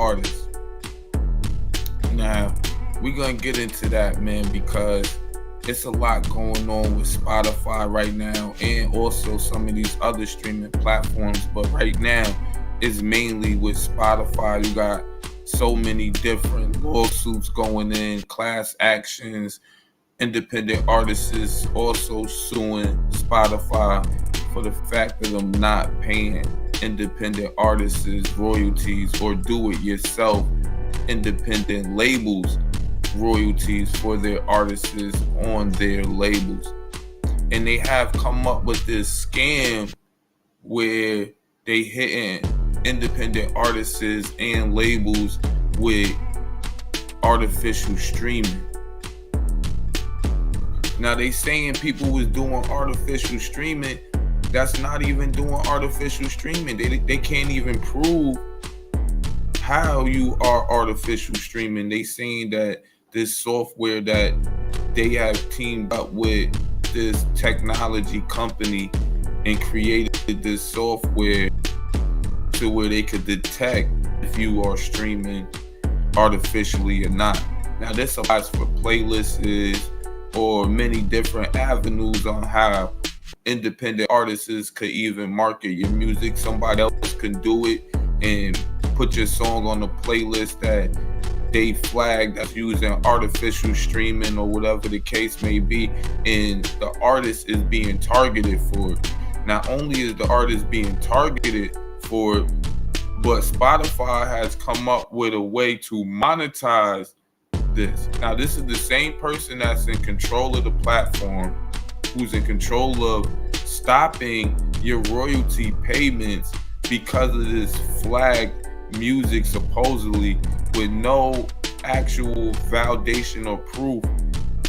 artists. Now, we're going to get into that, man, because it's a lot going on with Spotify right now and also some of these other streaming platforms. But right now, it's mainly with Spotify. You got so many different lawsuits going in, class actions, independent artists also suing Spotify for the fact of them not paying independent artists royalties or do-it-yourself independent labels royalties for their artists on their labels. And they have come up with this scam where they hitting independent artists and labels with artificial streaming. Now they saying people was doing artificial streaming. That's not even doing artificial streaming. They can't even prove how you are artificial streaming. They saying that this software that they have teamed up with this technology company and created this software to where they could detect if you are streaming artificially or not. Now this applies for playlists or many different avenues on how independent artists could even market your music. Somebody else can do it and put your song on a playlist that they flagged as using artificial streaming or whatever the case may be, and the artist is being targeted for it. Not only is the artist being targeted for it, but Spotify has come up with a way to monetize this. Now, this is the same person that's in control of the platform, who's in control of stopping your royalty payments because of this flagged music, supposedly, with no actual validation or proof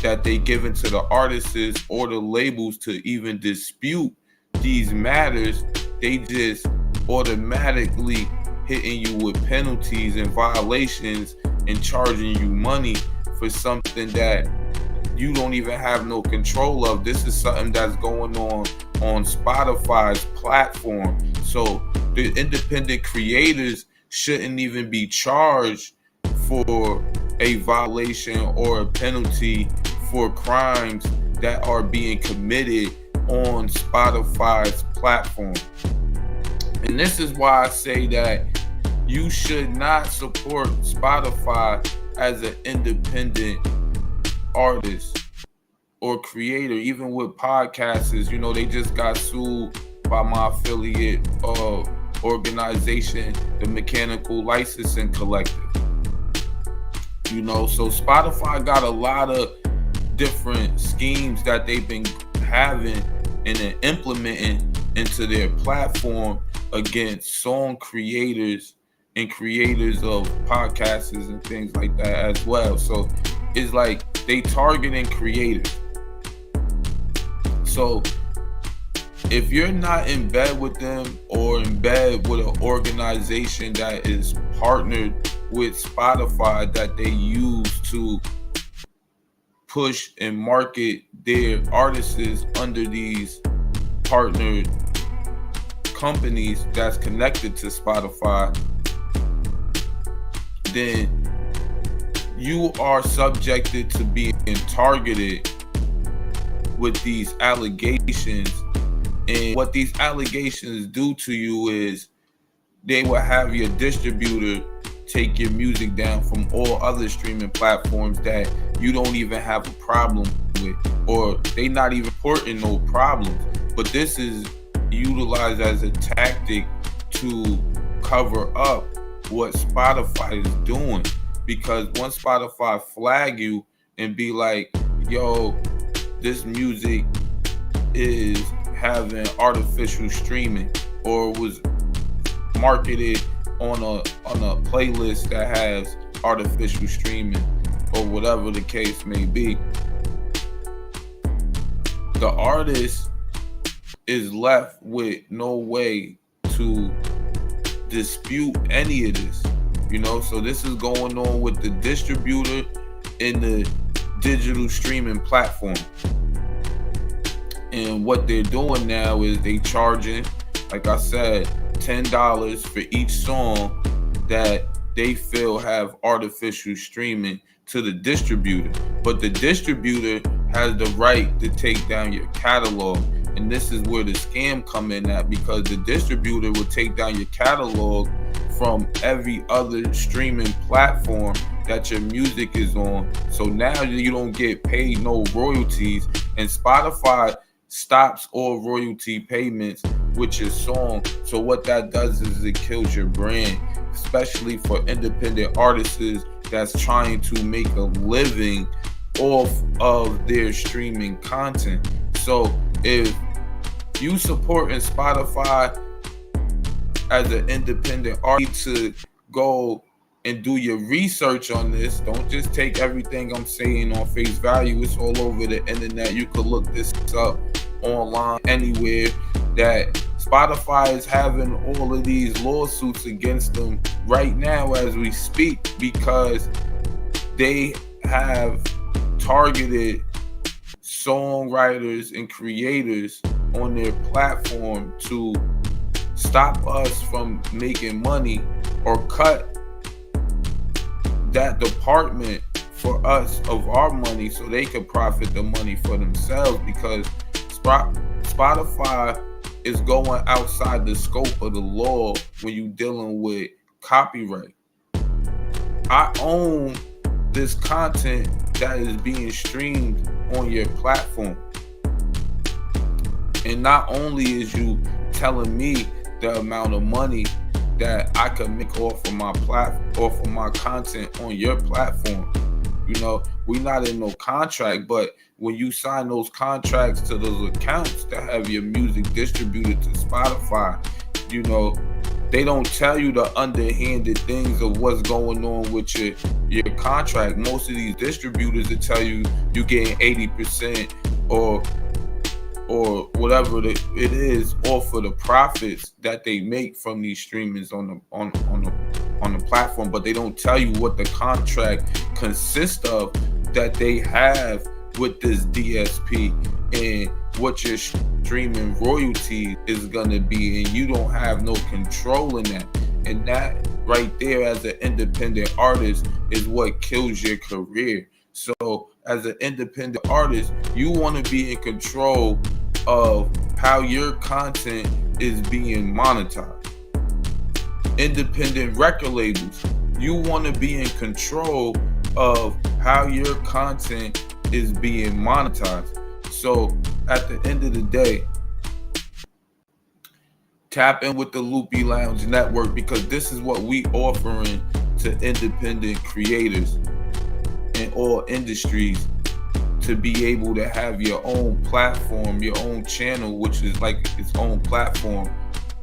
that they given to the artists or the labels to even dispute these matters. They just automatically hitting you with penalties and violations and charging you money for something that you don't even have no control of. This is something that's going on Spotify's platform. So the independent creators shouldn't even be charged for a violation or a penalty for crimes that are being committed on Spotify's platform. And this is why I say that you should not support Spotify as an independent artist or creator. Even with podcasts, you know, they just got sued by my affiliate organization, the Mechanical Licensing Collective. You know, so Spotify got a lot of different schemes that they've been having and then implementing into their platform against song creators and creators of podcasts and things like that as well. So it's like they targeting creators. So if you're not in bed with them or in bed with an organization that is partnered with Spotify that they use to push and market their artists under these partnered companies that's connected to Spotify, then you are subjected to being targeted with these allegations. And what these allegations do to you is they will have your distributor take your music down from all other streaming platforms that you don't even have a problem with, or they not even reporting no problems. But this is utilized as a tactic to cover up what Spotify is doing, because once Spotify flag you and be like, yo, this music is having artificial streaming or was marketed on a playlist that has artificial streaming or whatever the case may be, the artist is left with no way to dispute any of this, you know. So this is going on with the distributor in the digital streaming platform. And what they're doing now is they charging, like I said, $10 for each song that they feel have artificial streaming to the distributor. But the distributor has the right to take down your catalog. And this is where the scam come in at, because the distributor will take down your catalog from every other streaming platform that your music is on. So now you don't get paid no royalties, and Spotify stops all royalty payments with your song. So what that does is it kills your brand, especially for independent artists that's trying to make a living off of their streaming content. So if you supporting Spotify as an independent artist, to go and do your research on this. Don't just take everything I'm saying on face value. It's all over the internet. You could look this up online anywhere, that Spotify is having all of these lawsuits against them right now as we speak, because they have targeted songwriters and creators on their platform to stop us from making money, or cut that department for us of our money so they can profit the money for themselves, because Spotify is going outside the scope of the law when you're dealing with copyright. I own this content that is being streamed on your platform. And not only is you telling me the amount of money that I could make off of my content on your platform. You know, we're not in no contract, but when you sign those contracts to those accounts to have your music distributed to Spotify, you know, they don't tell you the underhanded things of what's going on with your contract. Most of these distributors will tell you you're getting 80% or whatever it is off of the profits that they make from these streamings on the platform, but they don't tell you what the contract consists of that they have with this DSP and what your streaming royalty is gonna be, and you don't have no control in that. And that right there, as an independent artist, is what kills your career. So as an independent artist, you want to be in control of how your content is being monetized. Independent record labels, you want to be in control of how your content is being monetized. So at the end of the day, tap in with the Loopy Lounge Network, because this is what we offering to independent creators in all industries, to be able to have your own platform, your own channel, which is like its own platform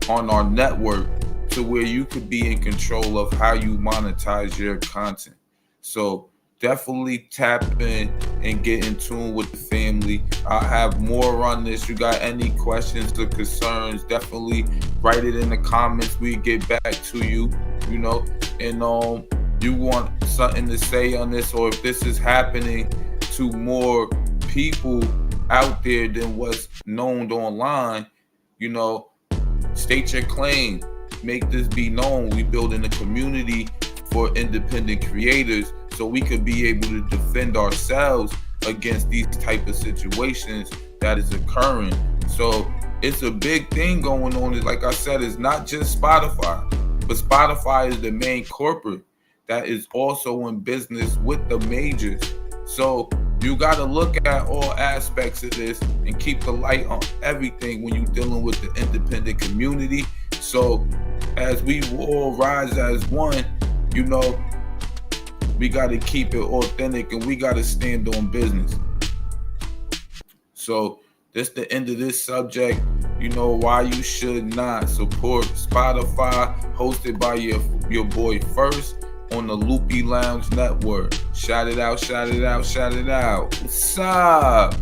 on our network, to where you could be in control of how you monetize your content. So definitely tap in and get in tune with the family. I'll have more on this. You got any questions or concerns, definitely write it in the comments. We get back to you, you know. And you want something to say on this, or if this is happening to more people out there than what's known online, you know, state your claim, make this be known. We building a community for independent creators, so we could be able to defend ourselves against these type of situations that is occurring. So it's a big thing going on. Like I said, it's not just Spotify, but Spotify is the main corporate that is also in business with the majors. So you got to look at all aspects of this and keep the light on everything when you're dealing with the independent community. So as we all rise as one, you know, we got to keep it authentic and we got to stand on business. So that's the end of this subject. You know why you should not support Spotify, hosted by your boy First on the Loopy Lounge Network. Shout it out, shout it out, shout it out. What's up?